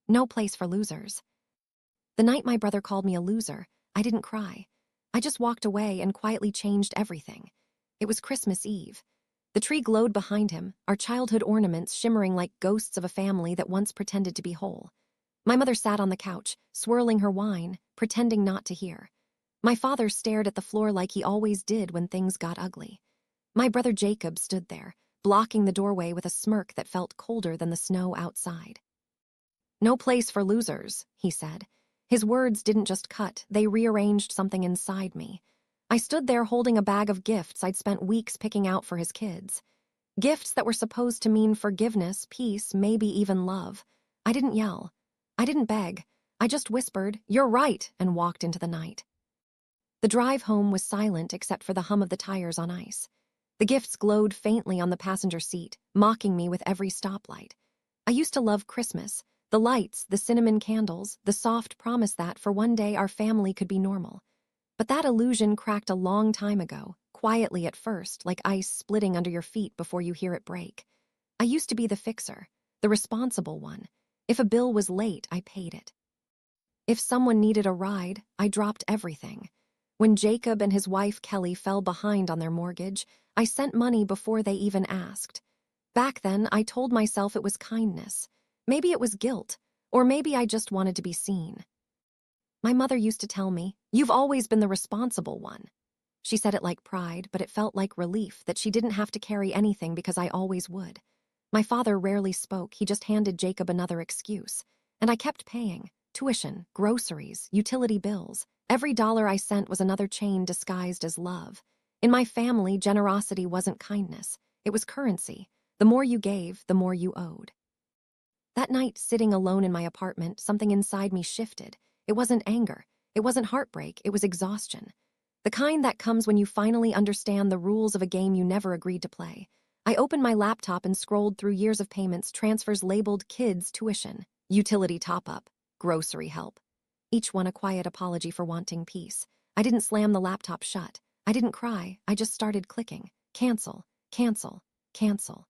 No place for losers. The night my brother called me a loser, I didn't cry. I just walked away and quietly changed everything. It was Christmas Eve. The tree glowed behind him, our childhood ornaments shimmering like ghosts of a family that once pretended to be whole. My mother sat on the couch, swirling her wine, pretending not to hear. My father stared at the floor like he always did when things got ugly. My brother Jacob stood there, blocking the doorway with a smirk that felt colder than the snow outside. No place for losers, he said. His words didn't just cut, they rearranged something inside me. I stood there holding a bag of gifts I'd spent weeks picking out for his kids. Gifts that were supposed to mean forgiveness, peace, maybe even love. I didn't yell. I didn't beg. I just whispered, "You're right," and walked into the night. The drive home was silent except for the hum of the tires on ice. The gifts glowed faintly on the passenger seat, mocking me with every stoplight. I used to love Christmas. The lights, the cinnamon candles, the soft promise that for one day our family could be normal. But that illusion cracked a long time ago, quietly at first, like ice splitting under your feet before you hear it break. I used to be the fixer, the responsible one. If a bill was late, I paid it. If someone needed a ride, I dropped everything. When Jacob and his wife Kelly fell behind on their mortgage, I sent money before they even asked. Back then, I told myself it was kindness. Maybe it was guilt, or maybe I just wanted to be seen. My mother used to tell me, "You've always been the responsible one." She said it like pride, but it felt like relief that she didn't have to carry anything because I always would. My father rarely spoke, he just handed Jacob another excuse. And I kept paying. Tuition, groceries, utility bills. Every dollar I sent was another chain disguised as love. In my family, generosity wasn't kindness. It was currency. The more you gave, the more you owed. That night, sitting alone in my apartment, something inside me shifted. It wasn't anger. It wasn't heartbreak. It was exhaustion. The kind that comes when you finally understand the rules of a game you never agreed to play. I opened my laptop and scrolled through years of payments, transfers labeled kids' tuition, utility top-up, grocery help. Each one a quiet apology for wanting peace. I didn't slam the laptop shut. I didn't cry. I just started clicking. Cancel, cancel, cancel.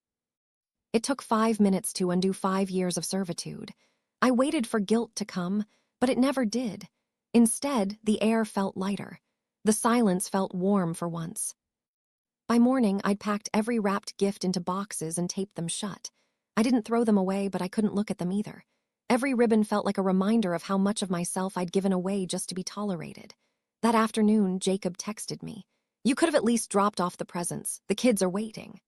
It took 5 minutes to undo 5 years of servitude. I waited for guilt to come, but it never did. Instead, the air felt lighter. The silence felt warm for once. By morning, I'd packed every wrapped gift into boxes and taped them shut. I didn't throw them away, but I couldn't look at them either. Every ribbon felt like a reminder of how much of myself I'd given away just to be tolerated. That afternoon, Jacob texted me. "You could have at least dropped off the presents. The kids are waiting."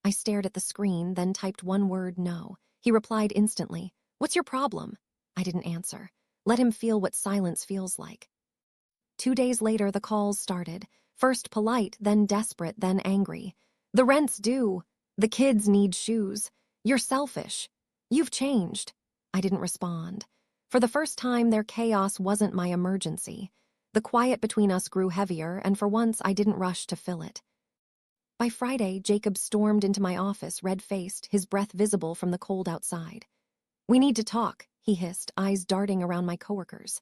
I stared at the screen, then typed one word, "No." He replied instantly, "What's your problem?" I didn't answer. Let him feel what silence feels like. 2 days later, the calls started. First polite, then desperate, then angry. "The rent's due. The kids need shoes. You're selfish. You've changed." I didn't respond. For the first time, their chaos wasn't my emergency. The quiet between us grew heavier, and for once, I didn't rush to fill it. By Friday, Jacob stormed into my office, red-faced, his breath visible from the cold outside. "We need to talk," he hissed, eyes darting around my coworkers.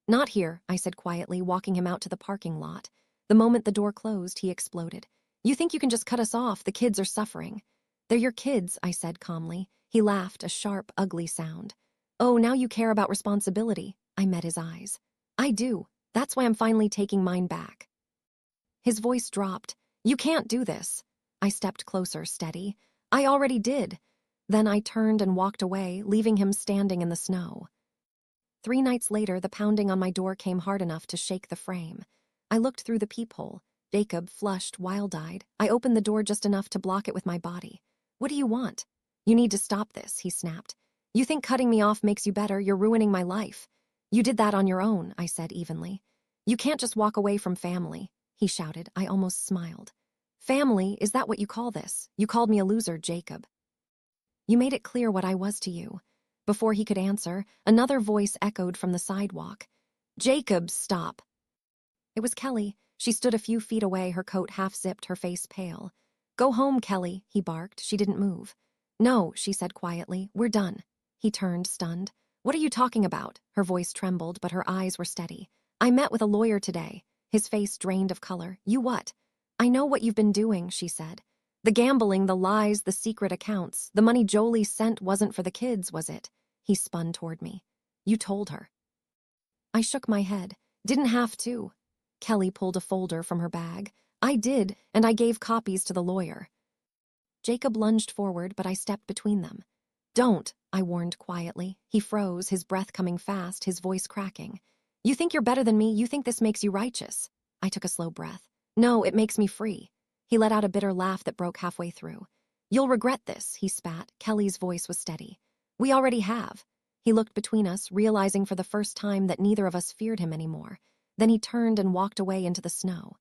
"Not here," I said quietly, walking him out to the parking lot. The moment the door closed, he exploded. "You think you can just cut us off? The kids are suffering." "They're your kids," I said calmly. He laughed, a sharp, ugly sound. "Oh, now you care about responsibility." I met his eyes. "I do. That's why I'm finally taking mine back." His voice dropped. "You can't do this." I stepped closer, steady. "I already did." Then I turned and walked away, leaving him standing in the snow. 3 nights later, the pounding on my door came hard enough to shake the frame. I looked through the peephole. Jacob, flushed, wild-eyed. I opened the door just enough to block it with my body. "What do you want?" "You need to stop this," he snapped. "You think cutting me off makes you better? You're ruining my life." "You did that on your own," I said evenly. "You can't just walk away from family," he shouted. I almost smiled. "Family, is that what you call this? You called me a loser, Jacob. You made it clear what I was to you." Before he could answer, another voice echoed from the sidewalk. "Jacob, stop." It was Kelly. She stood a few feet away, her coat half-zipped, her face pale. "Go home, Kelly," he barked. She didn't move. "No," she said quietly. "We're done." He turned, stunned. "What are you talking about?" Her voice trembled, but her eyes were steady. "I met with a lawyer today." His face drained of color. "You what?" "I know what you've been doing," she said. "The gambling, the lies, the secret accounts. The money Jolie sent wasn't for the kids, was it?" He spun toward me. You told her. I shook my head. Didn't have to. Kelly pulled a folder from her bag. I did, and I gave copies to the lawyer. Jacob lunged forward, but I stepped between them. Don't, I warned quietly. He froze, his breath coming fast, his voice cracking. You think you're better than me? You think this makes you righteous? I took a slow breath. No, it makes me free. He let out a bitter laugh that broke halfway through. You'll regret this, he spat. Kelly's voice was steady. We already have. He looked between us, realizing for the first time that neither of us feared him anymore. Then he turned and walked away into the snow.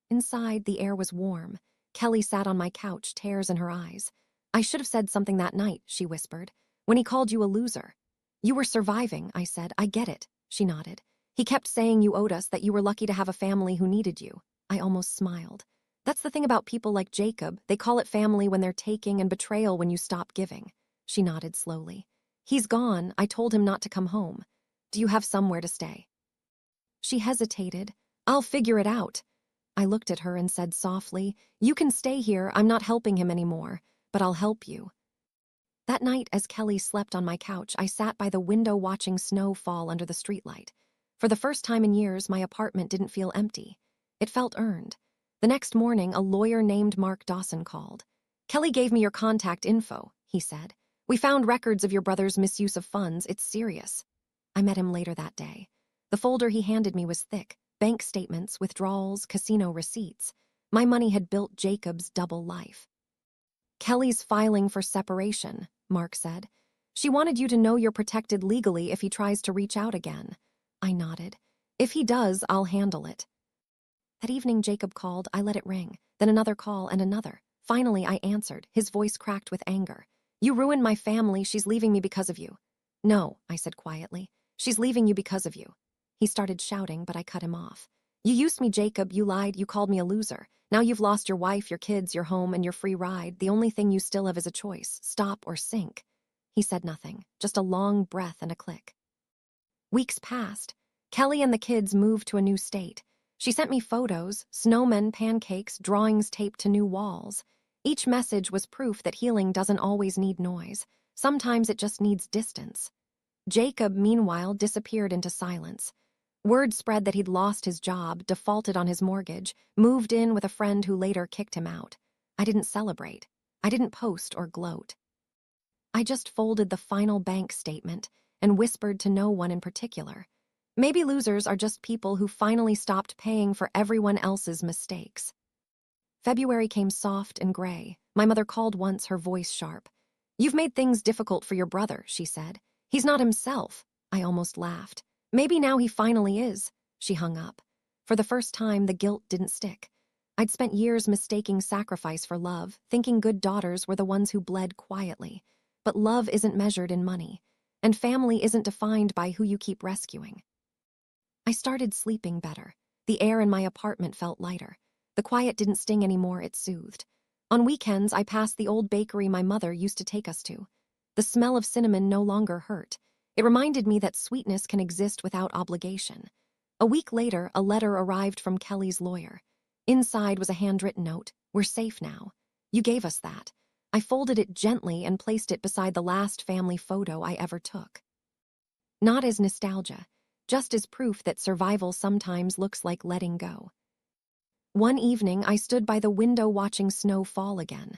Inside, the air was warm. Kelly sat on my couch, tears in her eyes. I should have said something that night, she whispered, when he called you a loser. You were surviving, I said. I get it, she nodded. He kept saying you owed us, that you were lucky to have a family who needed you. I almost smiled. That's the thing about people like Jacob. They call it family when they're taking and betrayal when you stop giving. She nodded slowly. He's gone. I told him not to come home. Do you have somewhere to stay? She hesitated. I'll figure it out. I looked at her and said softly, you can stay here. I'm not helping him anymore, but I'll help you. That night, as Kelly slept on my couch, I sat by the window watching snow fall under the streetlight. For the first time in years, my apartment didn't feel empty. It felt earned. The next morning, a lawyer named Mark Dawson called. Kelly gave me your contact info, he said. We found records of your brother's misuse of funds. It's serious. I met him later that day. The folder he handed me was thick. Bank statements, withdrawals, casino receipts. My money had built Jacob's double life. Kelly's filing for separation, Mark said. She wanted you to know you're protected legally if he tries to reach out again. I nodded. If he does, I'll handle it. That evening Jacob called. I let it ring. Then another call and another. Finally, I answered, his voice cracked with anger. You ruined my family. She's leaving me because of you. No, I said quietly. She's leaving you because of you. He started shouting, but I cut him off. You used me, Jacob. You lied. You called me a loser. Now you've lost your wife, your kids, your home, and your free ride. The only thing you still have is a choice. Stop or sink. He said nothing, just a long breath and a click. Weeks passed. Kelly and the kids moved to a new state. She sent me photos, snowmen, pancakes, drawings taped to new walls. Each message was proof that healing doesn't always need noise. Sometimes it just needs distance. Jacob, meanwhile, disappeared into silence. Word spread that he'd lost his job, defaulted on his mortgage, moved in with a friend who later kicked him out. I didn't celebrate. I didn't post or gloat. I just folded the final bank statement and whispered to no one in particular. Maybe losers are just people who finally stopped paying for everyone else's mistakes. February came soft and gray. My mother called once, her voice sharp. You've made things difficult for your brother, she said. He's not himself. I almost laughed. Maybe now he finally is. She hung up. For the first time, the guilt didn't stick. I'd spent years mistaking sacrifice for love, thinking good daughters were the ones who bled quietly. But love isn't measured in money, and family isn't defined by who you keep rescuing. I started sleeping better. The air in my apartment felt lighter. The quiet didn't sting anymore, it soothed. On weekends, I passed the old bakery my mother used to take us to. The smell of cinnamon no longer hurt. It reminded me that sweetness can exist without obligation. A week later, a letter arrived from Kelly's lawyer. Inside was a handwritten note. We're safe now. You gave us that. I folded it gently and placed it beside the last family photo I ever took. Not as nostalgia, just as proof that survival sometimes looks like letting go. One evening, I stood by the window watching snow fall again.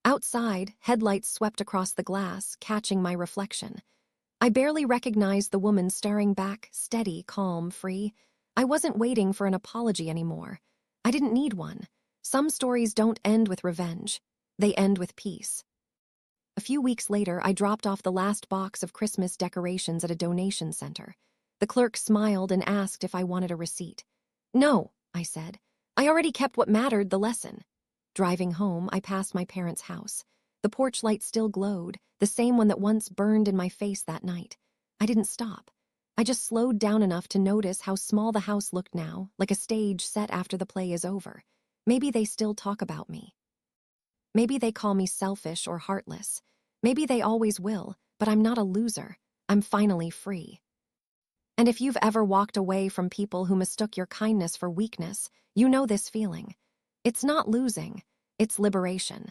Outside, headlights swept across the glass, catching my reflection. I barely recognized the woman staring back, steady, calm, free. I wasn't waiting for an apology anymore. I didn't need one. Some stories don't end with revenge. They end with peace. A few weeks later, I dropped off the last box of Christmas decorations at a donation center. The clerk smiled and asked if I wanted a receipt. No, I said. I already kept what mattered, the lesson. Driving home, I passed my parents' house. The porch light still glowed, the same one that once burned in my face that night. I didn't stop. I just slowed down enough to notice how small the house looked now, like a stage set after the play is over. Maybe they still talk about me. Maybe they call me selfish or heartless. Maybe they always will, but I'm not a loser. I'm finally free. And if you've ever walked away from people who mistook your kindness for weakness, you know this feeling. It's not losing, it's liberation.